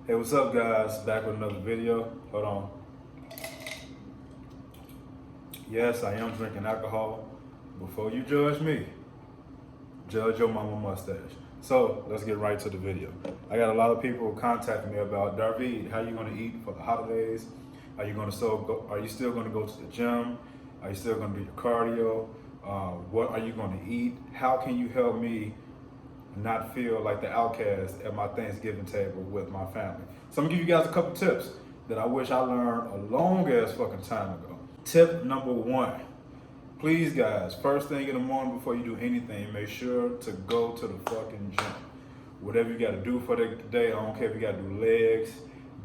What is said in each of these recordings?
Hey, what's up, guys? Back with another video. Hold on. Yes, I am drinking alcohol. Before you judge me, judge your mama mustache. So let's get right to the video. I got a lot of people contacting me about Darved, how you gonna eat for the holidays? Are you still gonna go to the gym? Are you still gonna do your cardio? What are you gonna eat? How can you help me not feel like the outcast at my Thanksgiving table with my family? So I'm gonna give you guys a couple tips that I wish I learned a long ass fucking time ago. Tip number one. Please, guys, first thing in the morning before you do anything, make sure to go to the fucking gym. Whatever you gotta do for the day, I don't care if you gotta do legs,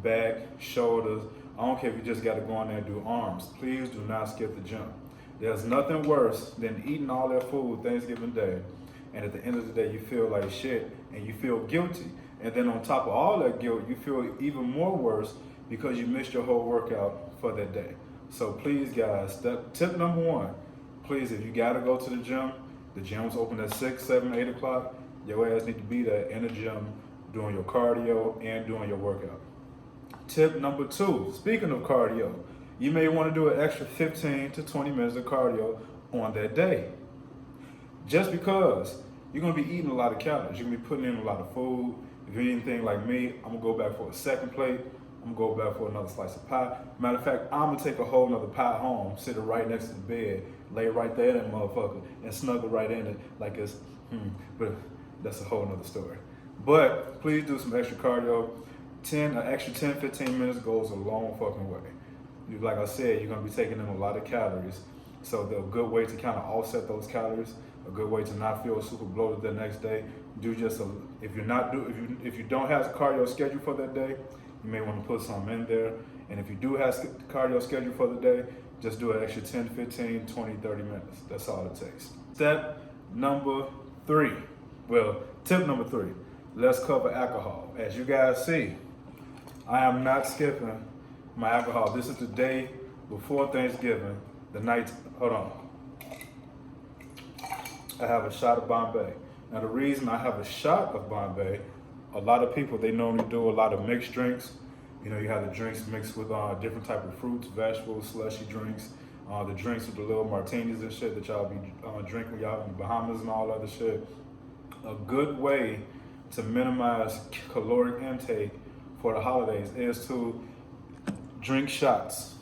back, shoulders, I don't care if you just gotta go in there and do arms. Please do not skip the gym. There's nothing worse than eating all that food Thanksgiving Day, and at the end of the day, you feel like shit and you feel guilty. And then on top of all that guilt, you feel even more worse because you missed your whole workout for that day. So please, guys, tip number one, please, if you gotta go to the gym's open at 6, 7, 8 o'clock, your ass need to be there in the gym doing your cardio and doing your workout. Tip number two, speaking of cardio, you may wanna do an extra 15 to 20 minutes of cardio on that day. Just because you're gonna be eating a lot of calories, you're gonna be putting in a lot of food. If you're anything like me, I'm gonna go back for a second plate. I'm gonna go back for another slice of pie. Matter of fact, I'm gonna take a whole nother pie home, sit it right next to the bed, lay right there in that motherfucker, and snuggle right in it like it's, but that's a whole nother story. But please do some extra cardio. An extra 10, 15 minutes goes a long fucking way. Like I said, you're gonna be taking in a lot of calories. So the good way to kind of offset those calories, a good way to not feel super bloated the next day, if you don't have cardio scheduled for that day, you may want to put some in there. And if you do have cardio scheduled for the day, just do an extra 10, 15, 20, 30 minutes. That's all it takes. Tip number three, let's cover alcohol. As you guys see, I am not skipping my alcohol. This is the day before Thanksgiving, I have a shot of Bombay. Now the reason I have a shot of Bombay, a lot of people, they normally do a lot of mixed drinks. You know, you have the drinks mixed with different type of fruits, vegetables, slushy drinks, the drinks with the little martinis and shit that y'all be drinking when y'all in the Bahamas and all other shit. A good way to minimize caloric intake for the holidays is to drink shots.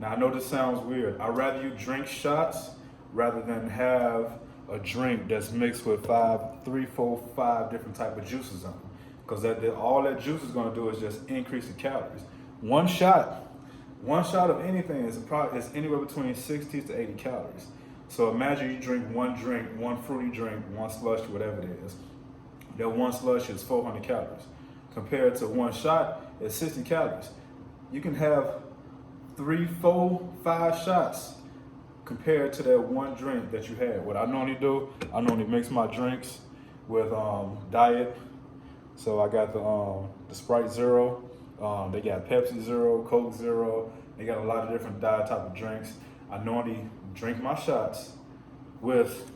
Now I know this sounds weird. I'd rather you drink shots rather than have a drink that's mixed with 3, 4, 5 different type of juices on it. Because all that juice is going to do is just increase the calories. One shot of anything is anywhere between 60 to 80 calories. So imagine you drink, one fruity drink, one slush, whatever it is. That one slush is 400 calories. Compared to one shot, it's 60 calories. You can have 3, 4, 5 shots compared to that one drink that you had. What I normally do, I normally mix my drinks with diet. So I got the Sprite Zero, they got Pepsi Zero, Coke Zero, they got a lot of different diet type of drinks. I normally drink my shots with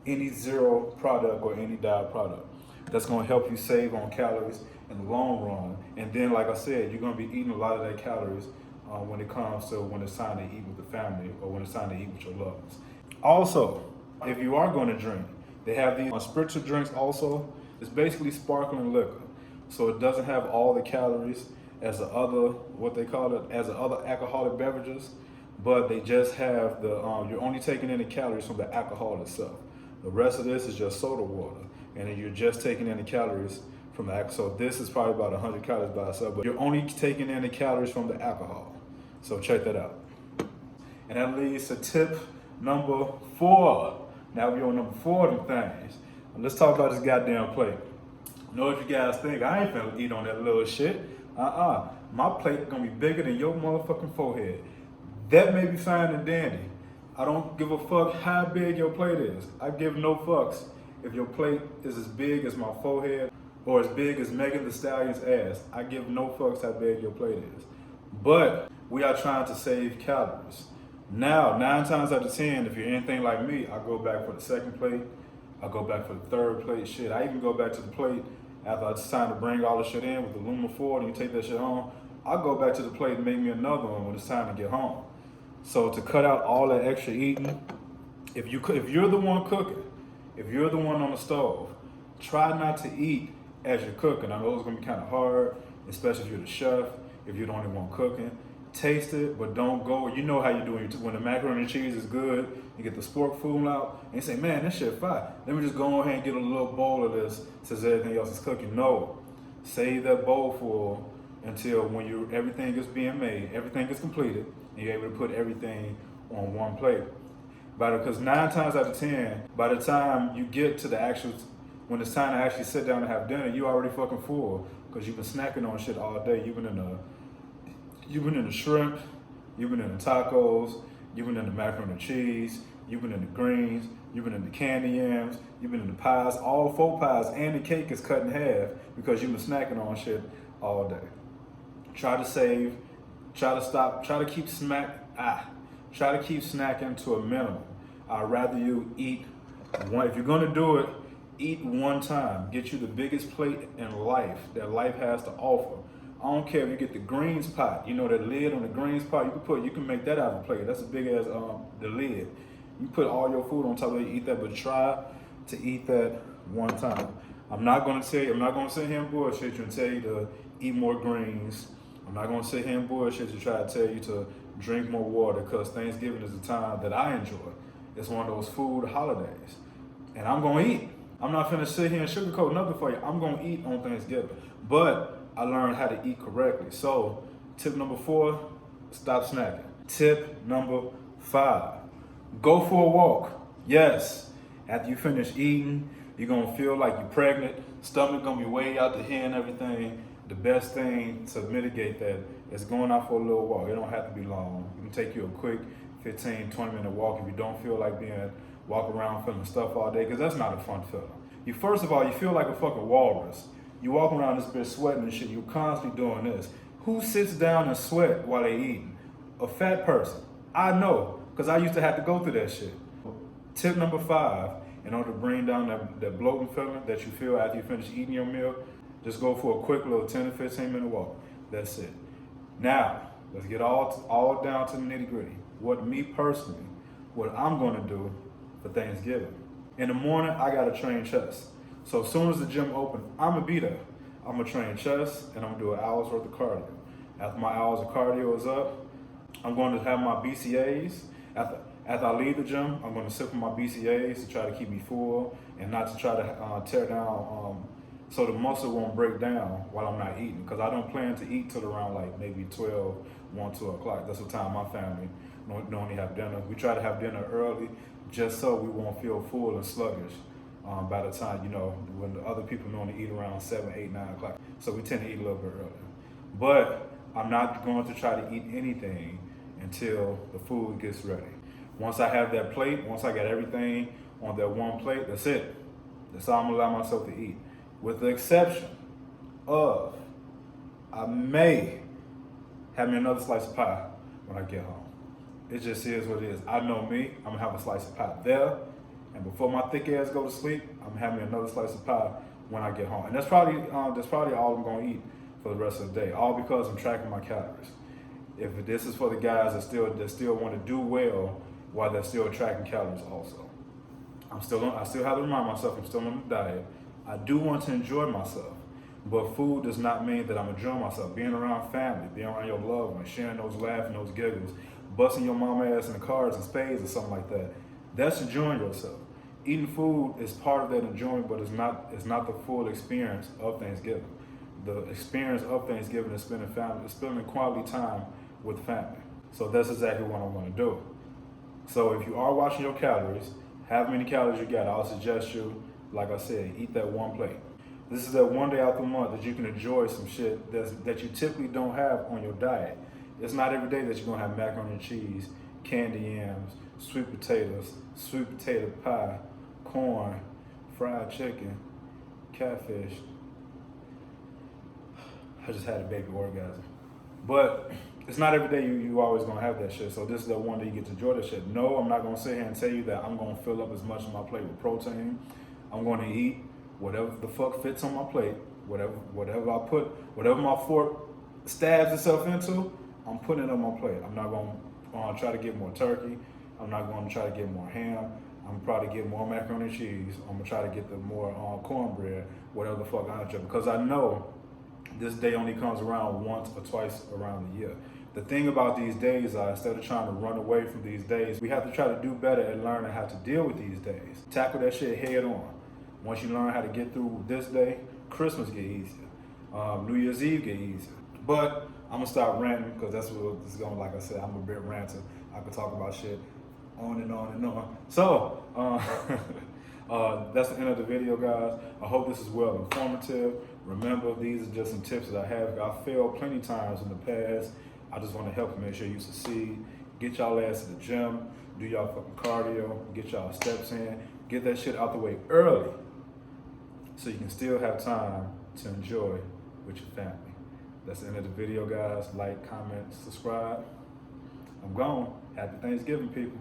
any zero product or any diet product. That's gonna help you save on calories in the long run. And then, like I said, you're gonna be eating a lot of that calories when it comes to when it's time to eat with the family or when it's time to eat with your loved ones. Also, if you are gonna drink, they have these spiritual drinks also. It's basically sparkling liquor. So it doesn't have all the calories as the other alcoholic beverages, but they just have you're only taking in the calories from the alcohol itself. The rest of this is just soda water, and then you're just taking in the calories from the alcohol. So this is probably about 100 calories by itself, but you're only taking in the calories from the alcohol. So check that out. And that leads to tip number 4. Now we're on number 4 of them things. Let's talk about this goddamn plate. I know what you guys think. I ain't finna eat on that little shit. My plate gonna be bigger than your motherfucking forehead. That may be fine and dandy. I don't give a fuck how big your plate is. I give no fucks if your plate is as big as my forehead or as big as Megan Thee Stallion's ass. I give no fucks how big your plate is. But we are trying to save calories. Now, 9 times out of 10, if you're anything like me, I go back for the second plate. I go back for the third plate. Shit, I even go back to the plate After it's time to bring all the shit in with the aluminum foil and you take that shit home, I'll go back to the plate and make me another one when it's time to get home. So to cut out all that extra eating, if you're the one cooking, if you're the one on the stove, try not to eat as you're cooking. I know it's gonna be kind of hard, especially if you're the chef, if you're the only one cooking. Taste it, but don't go. You know how you do it. When the macaroni and cheese is good, you get the spork food out, and you say, man, this shit fire. Let me just go ahead and get a little bowl of this since everything else is cooking. No, save that bowl full until when everything is being made, everything is completed, and you're able to put everything on one plate. Because 9 times out of 10, by the time you get to when it's time to actually sit down and have dinner, you already fucking full because you've been snacking on shit all day. You've been in the shrimp, you've been in the tacos, you've been in the macaroni and cheese, you've been in the greens, you've been in the candy yams, you've been in the pies, all 4 pies, and the cake is cut in half because you've been snacking on shit all day. Try to save, try to keep snacking to a minimum. I'd rather you eat one. If you're gonna do it, eat one time. Get you the biggest plate in life that life has to offer. I don't care if you get the greens pot, that lid on the greens pot, you can make that out of a plate. That's as big as the lid. You put all your food on top of it, you eat that, but try to eat that one time. I'm not gonna sit here and bullshit you and tell you to eat more greens. I'm not gonna sit here and bullshit you, try to tell you to drink more water, because Thanksgiving is a time that I enjoy. It's one of those food holidays. And I'm gonna eat. I'm not finna sit here and sugarcoat nothing for you. I'm gonna eat on Thanksgiving. But I learned how to eat correctly. So, tip number 4, stop snacking. Tip number 5, go for a walk. Yes, after you finish eating, you're gonna feel like you're pregnant. Stomach gonna be way out to here and everything. The best thing to mitigate that is going out for a little walk. It don't have to be long. It can take you a quick 15, 20-minute walk if you don't feel like walk around feeling stuff all day, because that's not a fun feeling. First of all, you feel like a fucking walrus. You walk around this bitch sweating and shit. You're constantly doing this. Who sits down and sweat while they eating? A fat person. I know, because I used to have to go through that shit. Tip number 5, in order to bring down that bloating feeling that you feel after you finish eating your meal, just go for a quick little 10 to 15 minute walk. That's it. Now, let's get all down to the nitty gritty. What I'm gonna do for Thanksgiving. In the morning, I gotta train chest. So as soon as the gym opens, I'm gonna be there. I'm gonna train chest and I'm gonna do an hour's worth of cardio. After my hours of cardio is up, I'm going to have my BCAAs. After I leave the gym, I'm gonna sip on my BCAAs to try to keep me full and not to try to tear down, so the muscle won't break down while I'm not eating. Because I don't plan to eat till around like maybe 12, 1, 2 o'clock. That's the time my family normally have dinner. We try to have dinner early just so we won't feel full and sluggish by the time, when the other people normally eat around 7, 8, 9 o'clock. So we tend to eat a little bit earlier. But I'm not going to try to eat anything until the food gets ready. Once I have that plate, once I got everything on that one plate, that's it. That's all I'm gonna allow myself to eat. With the exception of, I may have me another slice of pie when I get home. It just is what it is. I know me, I'm gonna have a slice of pie there, and before my thick ass go to sleep, I'm gonna have me another slice of pie when I get home. And that's probably all I'm gonna eat for the rest of the day, all because I'm tracking my calories. If this is for the guys that still want to do well while they're still tracking calories also. I still have to remind myself I'm still on the diet. I do want to enjoy myself, but food does not mean that I'm enjoying myself. Being around family, being around your loved ones, sharing those laughs and those giggles, busting your mama ass in the cards and spades or something like that, that's enjoying yourself. Eating food is part of that enjoyment, but it's not the full experience of Thanksgiving. The experience of Thanksgiving is spending quality time with family. So that's exactly what I want to do. So if you are watching your calories, how many calories you got, I'll suggest you, like I said, eat that one plate. This is that one day out the month that you can enjoy some shit that you typically don't have on your diet. It's not every day that you're gonna have macaroni and cheese, candy yams, sweet potatoes, sweet potato pie, corn, fried chicken, catfish. I just had a baby orgasm. But it's not every day you always gonna have that shit. So this is the one day you get to enjoy that shit. No, I'm not gonna sit here and tell you that I'm gonna fill up as much of my plate with protein. I'm gonna eat whatever the fuck fits on my plate. Whatever my fork stabs itself into, I'm putting it on my plate. I'm not gonna try to get more turkey. I'm not gonna try to get more ham. I'm gonna probably get more macaroni and cheese. I'm gonna try to get the more cornbread, whatever the fuck I enjoy, because I know this day only comes around once or twice around the year. The thing about these days are, instead of trying to run away from these days, we have to try to do better at learning how to deal with these days. Tackle that shit head on. Once you learn how to get through this day, Christmas get easier. New Year's Eve get easier. But I'm gonna stop ranting, because that's what it's going. Like I said, I'm a bit ranter. I could talk about shit on and on and on. So that's the end of the video, guys. I hope this is well informative. Remember, these are just some tips that I have. I failed plenty times in the past. I just want to help you make sure you succeed. Get y'all ass to the gym, do y'all fucking cardio, get y'all steps in, get that shit out the way early so you can still have time to enjoy with your family. That's the end of the video, guys. Like, comment, subscribe. I'm gone. Happy Thanksgiving, people.